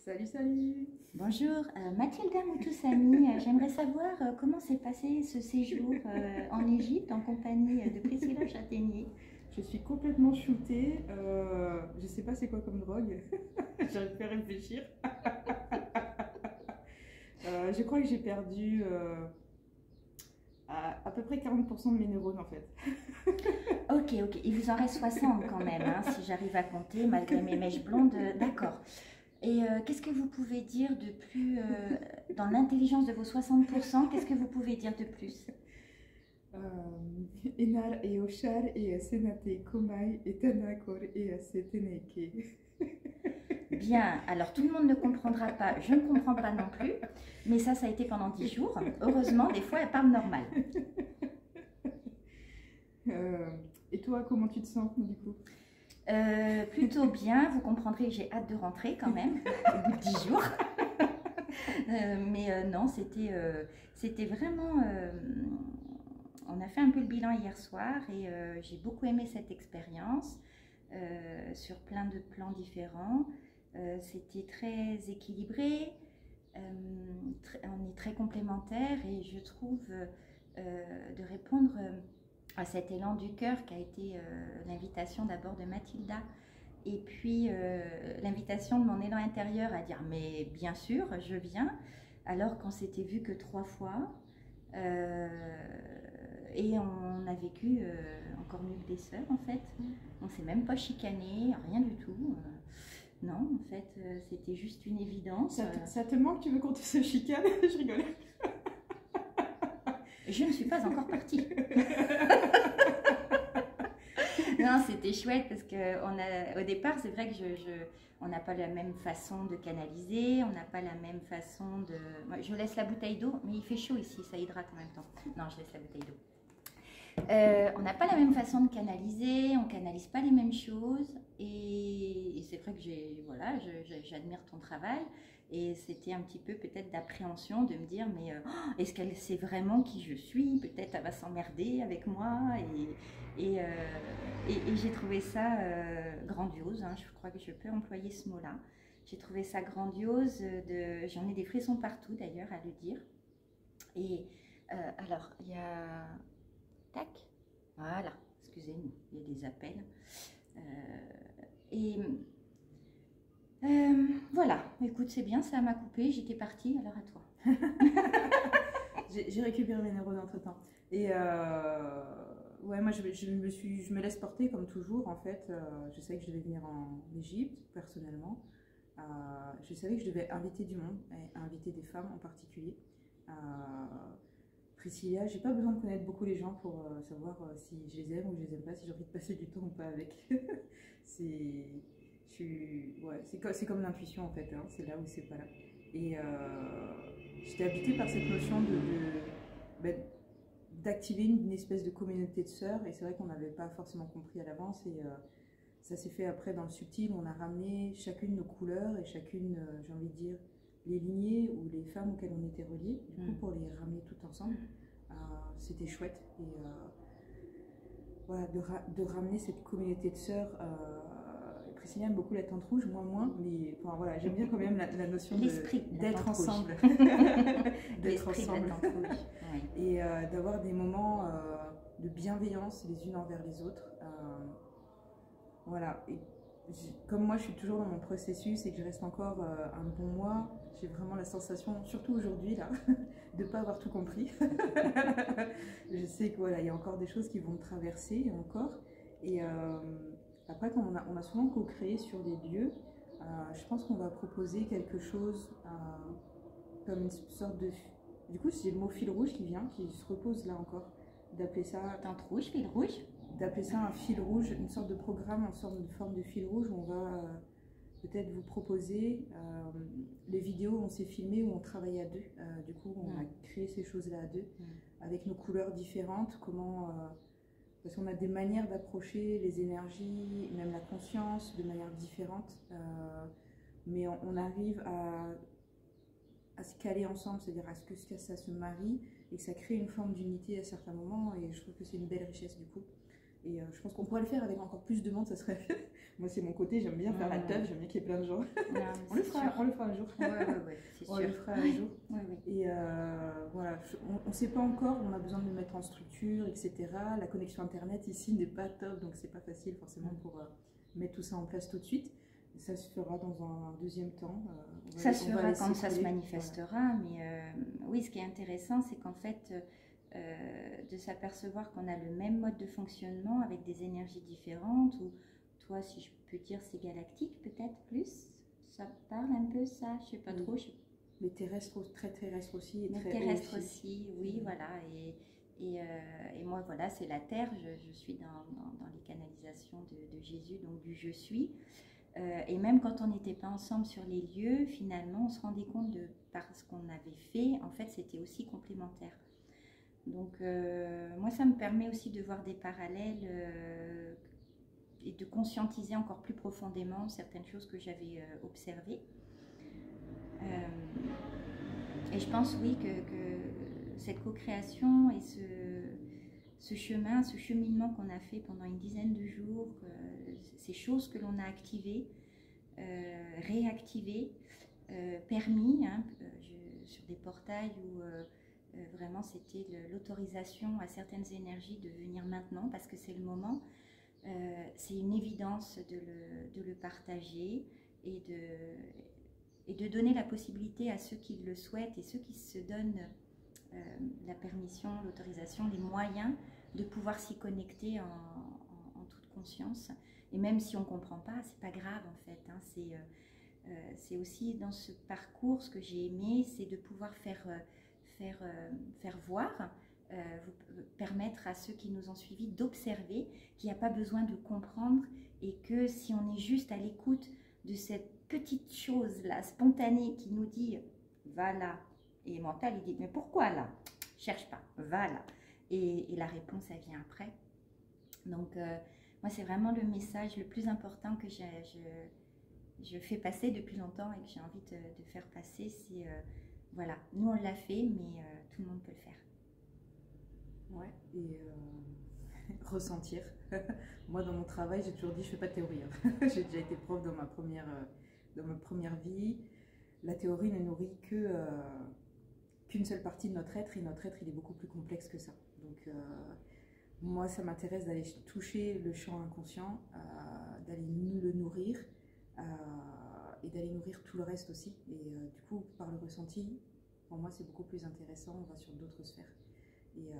Salut, salut. Bonjour, Mathilda Moutoussamy. J'aimerais savoir comment s'est passé ce séjour en Égypte en compagnie de Priscilla Châtaignier. Je suis complètement shootée. Je sais pas c'est quoi comme drogue. J'arrive pas à réfléchir. Je crois que j'ai perdu à peu près 40% de mes neurones en fait. Ok, il vous en reste 60 quand même, hein, si j'arrive à compter malgré mes mèches blondes. D'accord. Et qu'est-ce que vous pouvez dire de plus dans l'intelligence de vos 60%, qu'est-ce que vous pouvez dire de plus? Enar et Oshar et Senate Komai et Tanakor et Seteneke. Bien, alors tout le monde ne comprendra pas, je ne comprends pas non plus, mais ça a été pendant 10 jours. Heureusement, des fois, elle parle normal. Et toi, comment tu te sens du coup? Plutôt bien, vous comprendrez que j'ai hâte de rentrer quand même, au bout de 10 jours. Non, c'était vraiment... on a fait un peu le bilan hier soir et j'ai beaucoup aimé cette expérience sur plein de plans différents. C'était très équilibré, on est très complémentaires et je trouve de répondre à cet élan du cœur qui a été l'invitation d'abord de Mathilda et puis l'invitation de mon élan intérieur à dire mais bien sûr je viens alors qu'on s'était vu que 3 fois et on a vécu encore mieux que des sœurs en fait. On s'est même pas chicané, rien du tout. Non, en fait, c'était juste une évidence. Ça te manque, tu veux qu'on te se chicane? Je rigole. Je ne suis pas encore partie. Non, c'était chouette parce qu'au départ, c'est vrai que on n'a pas la même façon de canaliser, on n'a pas la même façon de... Moi, je laisse la bouteille d'eau, mais il fait chaud ici, ça hydrate en même temps. Non, je laisse la bouteille d'eau. On n'a pas la même façon de canaliser, on ne canalise pas les mêmes choses et c'est vrai que j'admire ton travail et c'était un petit peu peut-être d'appréhension de me dire mais est-ce qu'elle sait vraiment qui je suis? Peut-être elle va s'emmerder avec moi et j'ai trouvé ça grandiose, hein, je crois que je peux employer ce mot-là. J'ai trouvé ça grandiose, j'en ai des frissons partout d'ailleurs à le dire. Et alors, il y a... Tac, voilà, excusez-nous, il y a des appels. Voilà, écoute, c'est bien, ça m'a coupé, j'étais partie, alors à toi. J'ai récupéré mes neurones entre temps. Et ouais, moi je me laisse porter comme toujours en fait. Je savais que je devais venir en Égypte personnellement. Je savais que je devais inviter du monde, et inviter des femmes en particulier. Priscilla, j'ai pas besoin de connaître beaucoup les gens pour savoir si je les aime ou je les aime pas, si j'ai envie de passer du temps ou pas avec. C'est comme l'intuition en fait, hein, c'est là ou c'est pas là. Et j'étais habitée par cette notion d'activer une espèce de communauté de sœurs, et c'est vrai qu'on n'avait pas forcément compris à l'avance, et ça s'est fait après dans le subtil, on a ramené chacune nos couleurs et chacune, j'ai envie de dire, les lignées ou les femmes auxquelles on était reliés, du coup pour les ramener toutes ensemble. C'était chouette et voilà, de ramener cette communauté de sœurs. Priscilla aime beaucoup la tente rouge, moi moins, mais enfin, voilà, j'aime bien quand même la notion d'être ensemble. D'être ensemble. Oui. Et d'avoir des moments de bienveillance les unes envers les autres. Voilà. Et comme moi je suis toujours dans mon processus et que je reste encore un bon mois, j'ai vraiment la sensation, surtout aujourd'hui là, de ne pas avoir tout compris. Je sais que voilà, il y a encore des choses qui vont me traverser encore. Et après, quand on a souvent co-créé sur des lieux, je pense qu'on va proposer quelque chose comme une sorte de... Du coup, c'est le mot fil rouge qui vient, qui se repose là encore, d'appeler ça... Tente rouge, fil rouge. D'appeler ça un fil rouge, une sorte de programme, une sorte de forme de fil rouge où on va peut-être vous proposer les vidéos où on s'est filmé, où on travaille à deux. Du coup, on a créé ces choses-là à deux, avec nos couleurs différentes, parce qu'on a des manières d'approcher les énergies, même la conscience, de manière différente. Mais on arrive à se caler ensemble, c'est-à-dire à ce que ça se marie et que ça crée une forme d'unité à certains moments, et je trouve que c'est une belle richesse du coup. Et je pense qu'on pourrait le faire avec encore plus de monde, ça serait... Moi, c'est mon côté, j'aime bien faire la teuf, j'aime bien qu'il y ait plein de gens. Non, on le fera un jour. Ouais, c'est sûr. On le fera un jour. Ouais. Et voilà, on ne sait pas encore, on a besoin de le mettre en structure, etc. La connexion Internet ici n'est pas top, donc c'est pas facile forcément pour mettre tout ça en place tout de suite. Ça se fera dans un deuxième temps. Ça se fera quand ça se manifestera, voilà. Mais oui, ce qui est intéressant, c'est qu'en fait, de s'apercevoir qu'on a le même mode de fonctionnement avec des énergies différentes, ou toi, si je peux dire, c'est galactique peut-être plus. Ça parle un peu ça, je sais pas trop. Mais terrestre, très terrestre aussi. Et mais très terrestre aussi, oui, voilà. Et moi, voilà, c'est la Terre. Je suis dans les canalisations de Jésus, donc du je suis. Et même quand on n'était pas ensemble sur les lieux, finalement, on se rendait compte de par ce qu'on avait fait, en fait, c'était aussi complémentaire. Donc, moi, ça me permet aussi de voir des parallèles et de conscientiser encore plus profondément certaines choses que j'avais observées. Et je pense, oui, que cette co-création et ce chemin, ce cheminement qu'on a fait pendant une dizaine de jours, ces choses que l'on a activées, réactivées, permis, hein, sur des portails où vraiment c'était l'autorisation à certaines énergies de venir maintenant parce que c'est le moment. C'est une évidence de le partager et de donner la possibilité à ceux qui le souhaitent et ceux qui se donnent la permission, l'autorisation, les moyens de pouvoir s'y connecter en toute conscience. Et même si on ne comprend pas, c'est pas grave en fait. Hein, c'est aussi dans ce parcours, ce que j'ai aimé, c'est de pouvoir faire voir, permettre à ceux qui nous ont suivis d'observer qu'il n'y a pas besoin de comprendre et que si on est juste à l'écoute de cette petite chose-là, spontanée, qui nous dit « va là », et mental, il dit « mais pourquoi là ?» Cherche pas, va là. Et la réponse, elle vient après. Donc, moi, c'est vraiment le message le plus important que je fais passer depuis longtemps et que j'ai envie de faire passer, c'est voilà, nous on l'a fait, mais tout le monde peut le faire. Ouais, et ressentir. Moi, dans mon travail, j'ai toujours dit, je fais pas de théorie. Hein. J'ai déjà été prof dans ma première vie. La théorie ne nourrit qu'une seule partie de notre être, et notre être, il est beaucoup plus complexe que ça. Donc, moi, ça m'intéresse d'aller toucher le champ inconscient, d'aller le nourrir, et d'aller nourrir tout le reste aussi. Et du coup, par le ressenti, pour moi, c'est beaucoup plus intéressant. On va sur d'autres sphères. Et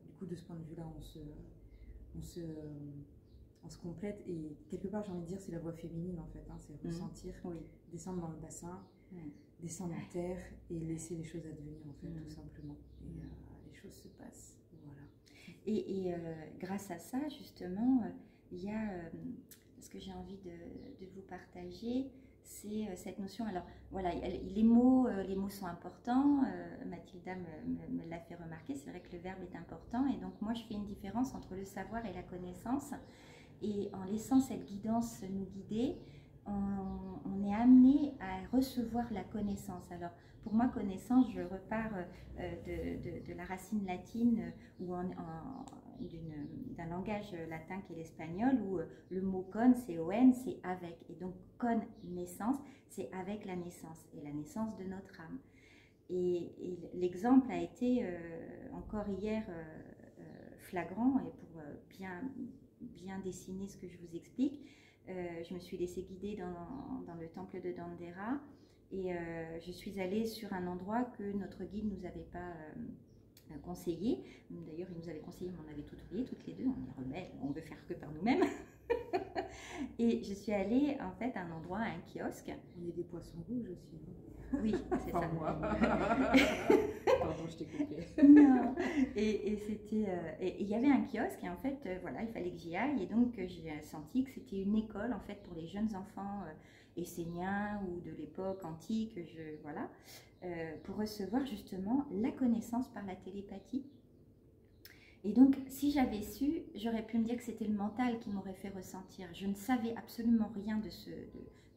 du coup, de ce point de vue-là, on se complète. Et quelque part, j'ai envie de dire, c'est la voie féminine, en fait. Hein, c'est ressentir, descendre dans le bassin, descendre en terre et laisser les choses advenir, en fait, tout simplement. Et les choses se passent. Voilà. Et grâce à ça, justement, il y a ce que j'ai envie de vous partager, c'est cette notion. Alors voilà, les mots sont importants. Mathilda me l'a fait remarquer. C'est vrai que le verbe est important. Et donc moi, je fais une différence entre le savoir et la connaissance. Et en laissant cette guidance nous guider, on est amené à recevoir la connaissance. Alors pour moi, connaissance, je repars de la racine latine ou d'un langage latin qui est l'espagnol, où le mot con, c'est on, c'est avec. Et donc, connaissance, c'est avec la naissance, et la naissance de notre âme. Et l'exemple a été encore hier flagrant, et pour bien dessiner ce que je vous explique, je me suis laissée guider dans le temple de Dendera, et je suis allée sur un endroit que notre guide ne nous avait pas conseillé. D'ailleurs, il nous avait conseillé, mais on avait tout oublié, toutes les deux. On y remet, on veut faire que par nous-mêmes. Et je suis allée en fait à un endroit, à un kiosque. On est des poissons rouges aussi. Oui, c'est ça. Moi. Pardon, je t'ai coupé. Non. Et c'était, et il y avait un kiosque, et en fait, voilà, il fallait que j'y aille. Et donc, j'ai senti que c'était une école en fait pour les jeunes enfants esséniens ou de l'époque antique, voilà, pour recevoir justement la connaissance par la télépathie. Et donc, si j'avais su, j'aurais pu me dire que c'était le mental qui m'aurait fait ressentir. Je ne savais absolument rien de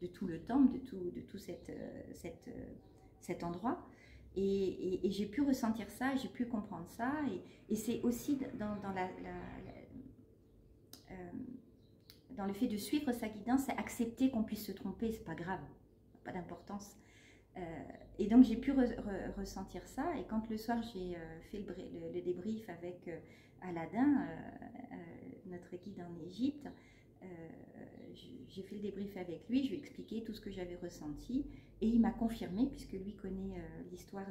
tout le temple, de tout cet endroit. Et j'ai pu ressentir ça, j'ai pu comprendre ça. Et c'est aussi dans dans le fait de suivre sa guidance, c'est accepter qu'on puisse se tromper, c'est pas grave, pas d'importance. Et donc j'ai pu ressentir ça, et quand le soir j'ai fait le débrief avec Aladin, notre guide en Égypte, j'ai fait le débrief avec lui, je lui ai expliqué tout ce que j'avais ressenti, et il m'a confirmé, puisque lui connaît l'histoire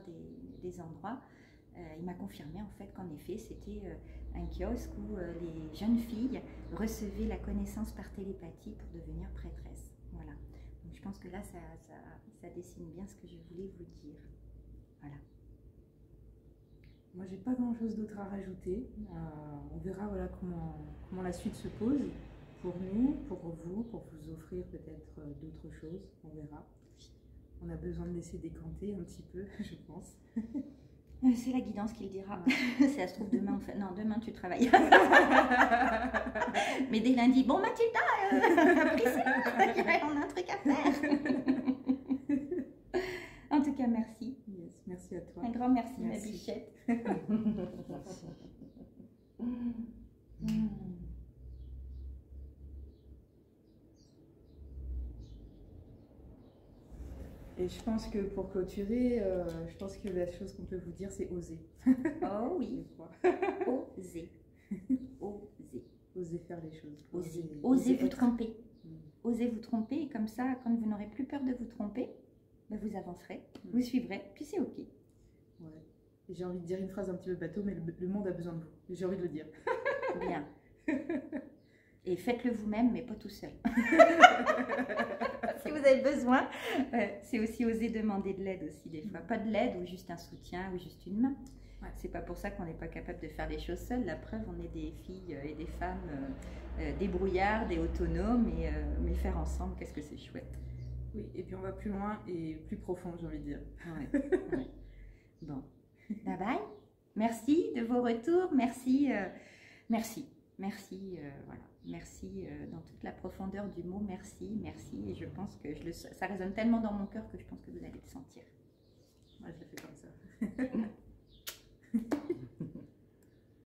des endroits, il m'a confirmé en fait qu'en effet c'était un kiosque où les jeunes filles recevaient la connaissance par télépathie pour devenir prêtresses. Voilà. Donc je pense que là ça dessine bien ce que je voulais vous dire. Voilà. Moi j'ai pas grand chose d'autre à rajouter. On verra voilà, comment la suite se pose pour nous, pour vous offrir peut-être d'autres choses. On verra. On a besoin de laisser décanter un petit peu, je pense. C'est la guidance qui le dira. Si ça se trouve demain, non, demain tu travailles. Mais dès lundi, bon Mathilda, Priscilla, on a un truc à faire. En tout cas, merci. Yes, merci à toi. Un grand merci, ma bichette. Et je pense que pour clôturer, je pense que la chose qu'on peut vous dire, c'est oser. Oh oui, oser. Oser. Oser faire les choses. Osez vous tromper. Osez vous tromper, et comme ça, quand vous n'aurez plus peur de vous tromper, ben vous avancerez, vous suivrez, puis c'est ok. Ouais. J'ai envie de dire une phrase un petit peu bateau, mais le monde a besoin de vous. J'ai envie de le dire. Bien. Et faites-le vous-même, mais pas tout seul. Si vous avez besoin, c'est aussi oser demander de l'aide aussi des fois. Pas de l'aide ou juste un soutien ou juste une main. Ouais. C'est pas pour ça qu'on n'est pas capable de faire les choses seules. La preuve, on est des filles et des femmes débrouillardes et autonomes, mais faire ensemble, qu'est-ce que c'est chouette. Oui, et puis on va plus loin et plus profond, j'ai envie de dire. Ouais. Ouais. Bon, bye bye. Merci de vos retours. Merci, merci, merci. Voilà. Merci dans toute la profondeur du mot. Merci, merci. Et je pense que ça résonne tellement dans mon cœur que je pense que vous allez